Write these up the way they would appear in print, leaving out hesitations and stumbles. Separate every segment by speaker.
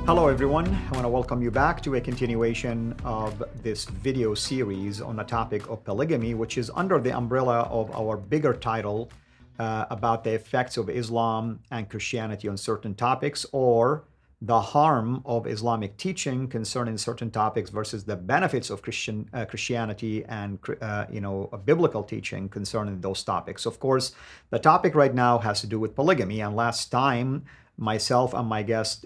Speaker 1: Hello everyone, I want to welcome you back to a continuation of this video series on the topic of polygamy, which is under the umbrella of our bigger title about the effects of Islam and Christianity on certain topics, or the harm of Islamic teaching concerning certain topics versus the benefits of Christianity and biblical teaching concerning those topics. Of course, the topic right now has to do with polygamy, and last time myself and my guest,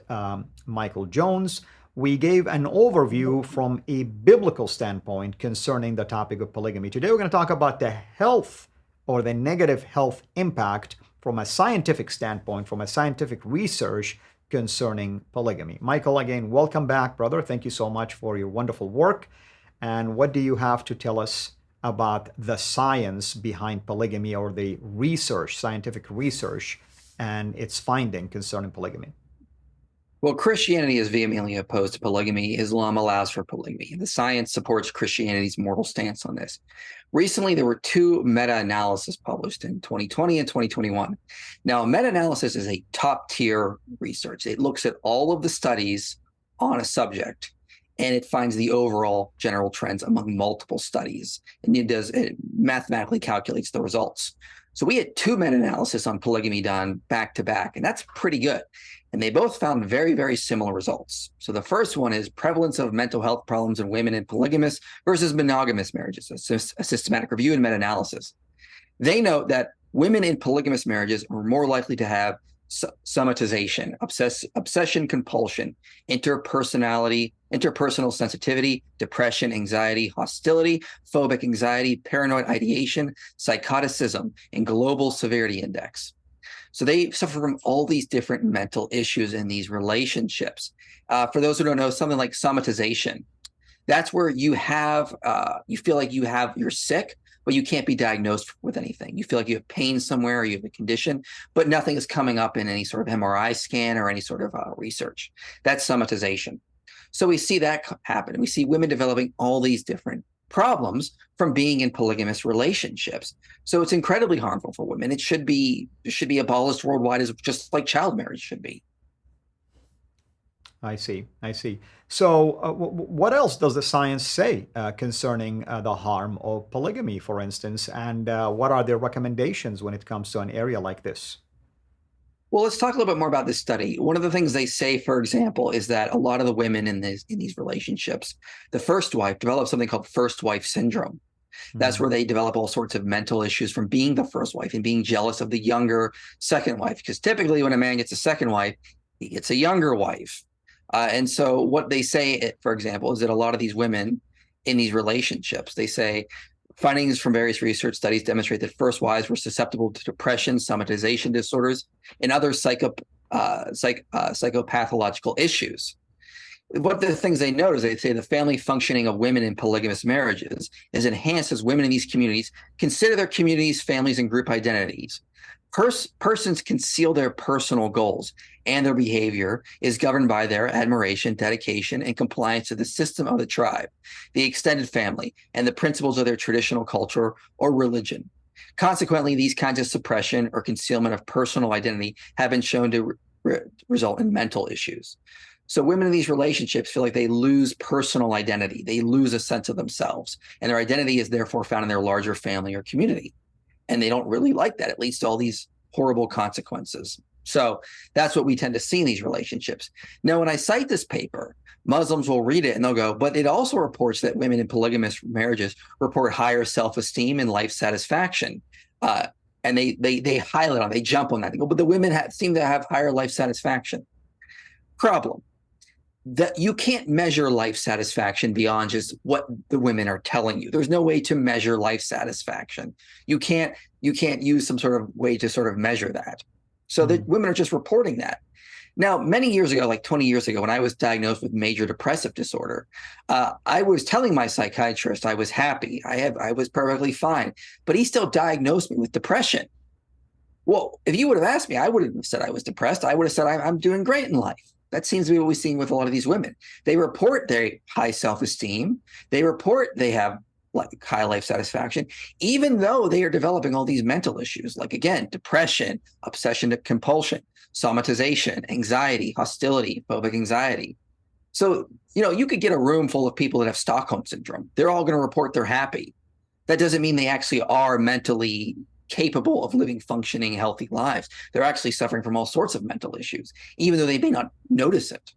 Speaker 1: Michael Jones, we gave an overview from a biblical standpoint concerning the topic of polygamy. Today, we're going to talk about the health or the negative health impact from a scientific standpoint, from a scientific research concerning polygamy. Michael, again, welcome back, brother. Thank you so much for your wonderful work. And what do you have to tell us about the science behind polygamy, or the research, scientific research, and its finding concerning polygamy?
Speaker 2: Well, Christianity is vehemently opposed to polygamy. Islam allows for polygamy. The science supports Christianity's moral stance on this. Recently, there were two meta-analyses published in 2020 and 2021. Now, meta-analysis is a top-tier research. It looks at all of the studies on a subject, and it finds the overall general trends among multiple studies, and it mathematically calculates the results. So we had two meta-analyses on polygamy done back to back, and that's pretty good. And they both found very, very similar results. So the first one is prevalence of mental health problems in women in polygamous versus monogamous marriages, a systematic review and meta-analysis. They note that women in polygamous marriages are more likely to have somatization, obsession, compulsion, interpersonal sensitivity, depression, anxiety, hostility, phobic anxiety, paranoid ideation, psychoticism, and global severity index. So they suffer from all these different mental issues in these relationships. For those who don't know, something like somatization, that's where you have, you feel like you're sick, but you can't be diagnosed with anything. You feel like you have pain somewhere, or you have a condition, but nothing is coming up in any sort of MRI scan or any sort of research. That's somatization. So we see that happen. We see women developing all these different problems from being in polygamous relationships. So it's incredibly harmful for women. It should be abolished worldwide, as just like child marriage should be.
Speaker 1: I see. So what else does the science say concerning the harm of polygamy, for instance, and what are their recommendations when it comes to an area like this?
Speaker 2: Well, let's talk a little bit more about this study. One of the things they say, for example, is that a lot of the women in these relationships, the first wife develops something called first wife syndrome. That's where they develop all sorts of mental issues from being the first wife and being jealous of the younger second wife. Because typically when a man gets a second wife, he gets a younger wife. And so what they say, for example, is that a lot of these women in these relationships, they say, findings from various research studies demonstrate that first wives were susceptible to depression, somatization disorders, and other psychopathological issues. What the things they note is they say the family functioning of women in polygamous marriages is enhanced as women in these communities consider their communities, families, and group identities. Persons conceal their personal goals, and their behavior is governed by their admiration, dedication, and compliance to the system of the tribe, the extended family, and the principles of their traditional culture or religion. Consequently, these kinds of suppression or concealment of personal identity have been shown to result in mental issues. So women in these relationships feel like they lose personal identity. They lose a sense of themselves, and their identity is therefore found in their larger family or community. And they don't really like that. It leads to all these horrible consequences. So that's what we tend to see in these relationships. Now, when I cite this paper, Muslims will read it and they'll go, but it also reports that women in polygamous marriages report higher self-esteem and life satisfaction. And they highlight on, they jump on that. They go, but the women seem to have higher life satisfaction. Problem. That you can't measure life satisfaction beyond just what the women are telling you. There's no way to measure life satisfaction. You can't use some sort of way to sort of measure that. So the women are just reporting that. Now, many years ago, like 20 years ago, when I was diagnosed with major depressive disorder, I was telling my psychiatrist I was happy. I was perfectly fine, but he still diagnosed me with depression. Well, if you would have asked me, I wouldn't have said I was depressed. I would have said I'm doing great in life. That seems to be what we're seeing with a lot of these women. They report their high self-esteem. They report they have like high life satisfaction, even though they are developing all these mental issues, like, again, depression, obsession to compulsion, somatization, anxiety, hostility, phobic anxiety. So, you could get a room full of people that have Stockholm syndrome. They're all going to report they're happy. That doesn't mean they actually are mentally capable of living functioning, healthy lives. They're actually suffering from all sorts of mental issues, even though they may not notice it.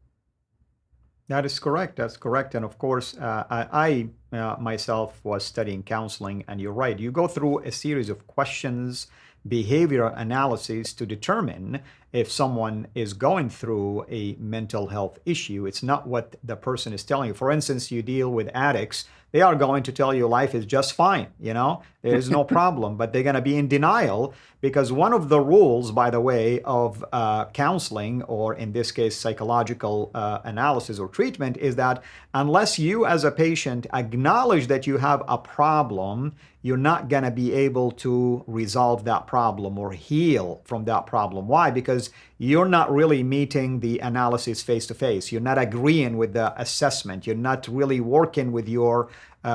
Speaker 1: That is correct. That's correct. And of course, I myself was studying counseling, and you're right. You go through a series of questions, behavioral analyses to determine if someone is going through a mental health issue. It's not what the person is telling you. For instance, you deal with addicts. They are going to tell you life is just fine, there is no problem, but they're going to be in denial, because one of the rules, by the way, of counseling, or in this case, psychological analysis or treatment, is that unless you as a patient acknowledge that you have a problem, you're not going to be able to resolve that problem or heal from that problem. Why? Because you're not really meeting the analysis face to face. You're not agreeing with the assessment. You're not really working with your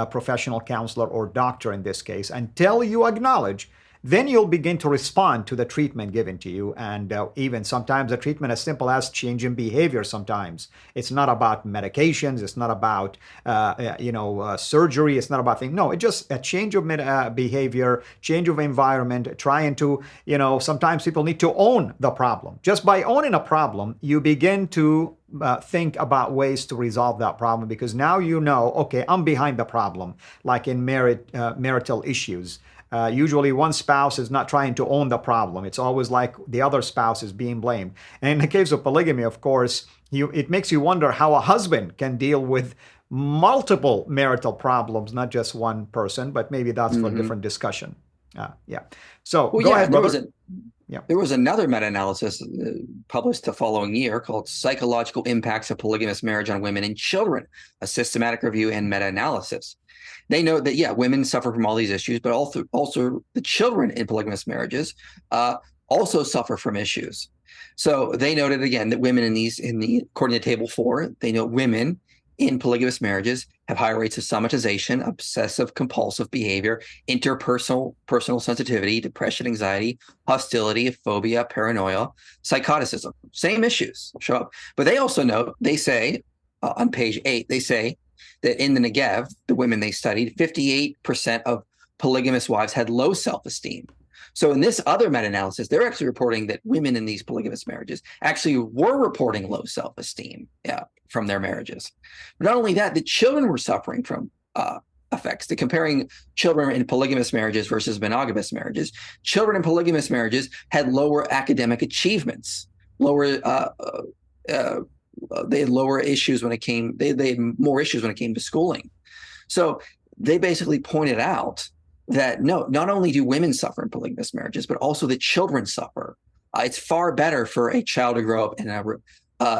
Speaker 1: professional counselor or doctor in this case until you acknowledge. Then you'll begin to respond to the treatment given to you. And even sometimes a treatment as simple as changing behavior sometimes. It's not about medications. It's not about, surgery. It's not about things. No, it's just a change of behavior, change of environment, trying to, sometimes people need to own the problem. Just by owning a problem, you begin to think about ways to resolve that problem, because now okay, I'm behind the problem, like in marital issues. Usually one spouse is not trying to own the problem. It's always like the other spouse is being blamed. And in the case of polygamy, of course, it makes you wonder how a husband can deal with multiple marital problems, not just one person, but maybe that's for a different discussion. Yeah. So go ahead, brother.
Speaker 2: There was another meta-analysis published the following year called Psychological Impacts of Polygamous Marriage on Women and Children, a systematic review and meta-analysis. They note that, women suffer from all these issues, but also the children in polygamous marriages also suffer from issues. So they noted again that women according to Table 4, they note women in polygamous marriages have higher rates of somatization, obsessive compulsive behavior, personal sensitivity, depression, anxiety, hostility, phobia, paranoia, psychoticism. Same issues show up. But they also note, they say on page 8, they say that in the Negev, the women they studied, 58% of polygamous wives had low self-esteem. So in this other meta-analysis, they're actually reporting that women in these polygamous marriages actually were reporting low self-esteem from their marriages. But not only that, the children were suffering from effects. They're comparing children in polygamous marriages versus monogamous marriages. Children in polygamous marriages had lower academic achievements, they had lower issues when it came, they had more issues when it came to schooling. So they basically pointed out that not only do women suffer in polygamous marriages, but also the children suffer. It's far better for a child to grow up in an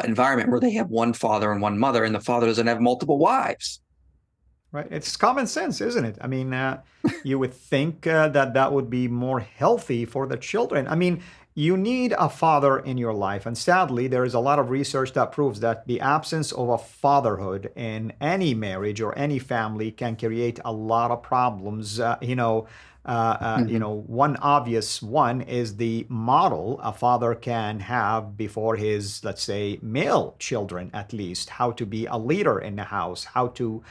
Speaker 2: environment where they have one father and one mother, and the father doesn't have multiple wives.
Speaker 1: Right. It's common sense, isn't it? I mean, you would think that would be more healthy for the children. I mean, you need a father in your life. And sadly, there is a lot of research that proves that the absence of a fatherhood in any marriage or any family can create a lot of problems. One obvious one is the model a father can have before his, let's say, male children, at least, how to be a leader in the house, how to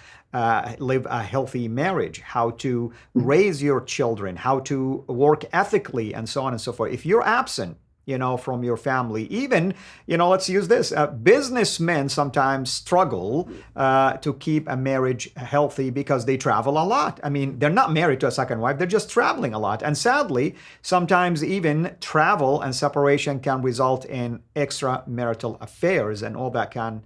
Speaker 1: live a healthy marriage, how to raise your children, how to work ethically, and so on and so forth. If you're absent, from your family, even, let's use this, businessmen sometimes struggle to keep a marriage healthy because they travel a lot. I mean, they're not married to a second wife, they're just traveling a lot. And sadly, sometimes even travel and separation can result in extramarital affairs and all that can,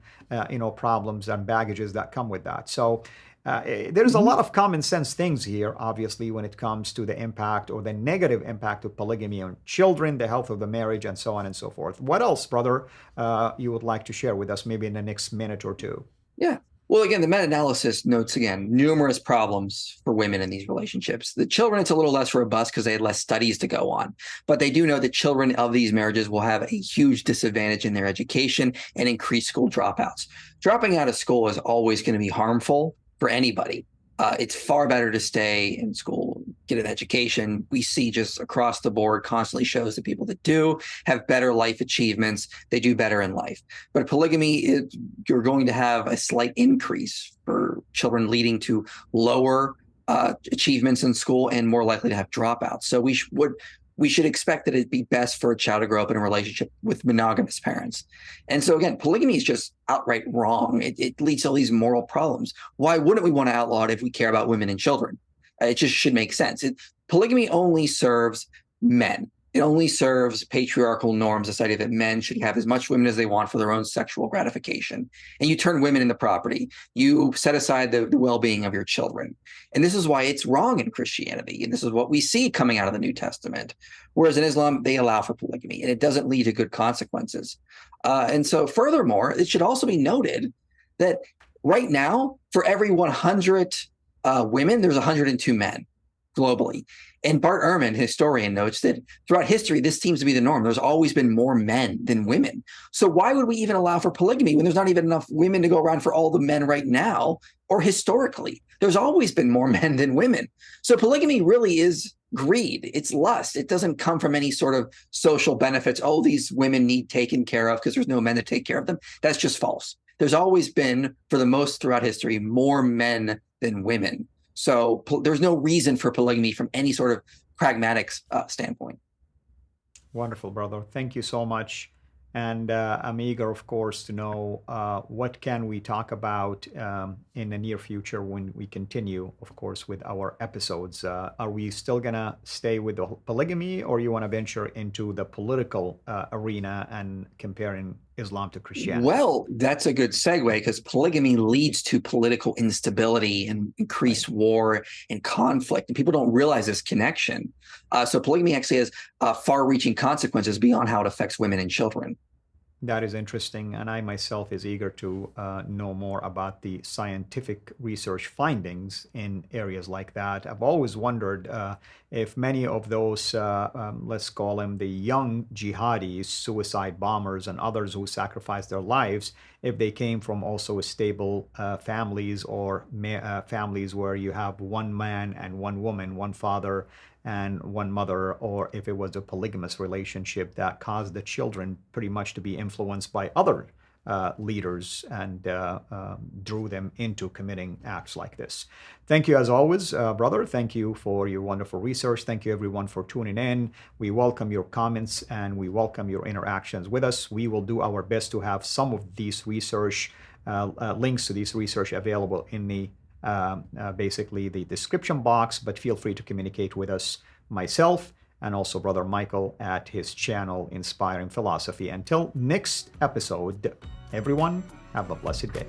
Speaker 1: problems and baggages that come with that. So there's a lot of common sense things here, obviously, when it comes to the impact or the negative impact of polygamy on children, the health of the marriage, and so on and so forth. What else, brother, you would like to share with us maybe in the next minute or two?
Speaker 2: Yeah. Well, again, the meta-analysis notes, again, numerous problems for women in these relationships. The children, it's a little less robust because they had less studies to go on. But they do know that children of these marriages will have a huge disadvantage in their education and increased school dropouts. Dropping out of school is always going to be harmful for anybody. It's far better to stay in school, get an education. We see just across the board constantly shows that people that do have better life achievements, they do better in life. But polygamy, you're going to have a slight increase for children, leading to lower achievements in school and more likely to have dropouts. So we should expect that it'd be best for a child to grow up in a relationship with monogamous parents. And so again, polygamy is just outright wrong. It leads to all these moral problems. Why wouldn't we want to outlaw it if we care about women and children? It just should make sense. Polygamy only serves men. It only serves patriarchal norms, this idea that men should have as much women as they want for their own sexual gratification. And you turn women into property. You set aside the well-being of your children. And this is why it's wrong in Christianity. And this is what we see coming out of the New Testament. Whereas in Islam, they allow for polygamy, and it doesn't lead to good consequences. And so furthermore, it should also be noted that right now, for every 100 women, there's 102 men globally. And Bart Ehrman, historian, notes that throughout history, this seems to be the norm. There's always been more men than women. So why would we even allow for polygamy when there's not even enough women to go around for all the men right now, or historically? There's always been more men than women. So polygamy really is greed. It's lust. It doesn't come from any sort of social benefits. Oh, these women need taken care of because there's no men to take care of them. That's just false. There's always been, for the most throughout history, more men than women. So there's no reason for polygamy from any sort of pragmatic standpoint.
Speaker 1: Wonderful, brother. Thank you so much. And I'm eager, of course, to know what can we talk about in the near future when we continue, of course, with our episodes. Are we still going to stay with the polygamy, or you want to venture into the political arena and comparing Islam to Christianity?
Speaker 2: Well, that's a good segue, because polygamy leads to political instability and increased war and conflict. And people don't realize this connection. So polygamy actually has far-reaching consequences beyond how it affects women and children.
Speaker 1: That is interesting, and I myself is eager to know more about the scientific research findings in areas like that. I've always wondered if many of those, let's call them the young jihadis, suicide bombers, and others who sacrificed their lives, if they came from also stable families, or families where you have one man and one woman, one father and one mother, or if it was a polygamous relationship that caused the children pretty much to be influenced by other leaders and drew them into committing acts like this. Thank you as always, brother. Thank you for your wonderful research. Thank you everyone for tuning in. We welcome your comments and we welcome your interactions with us. We will do our best to have some of these research links to this research available in the basically the description box, but feel free to communicate with us, myself, and also Brother Michael at his channel, Inspiring Philosophy. Until next episode, everyone, have a blessed day.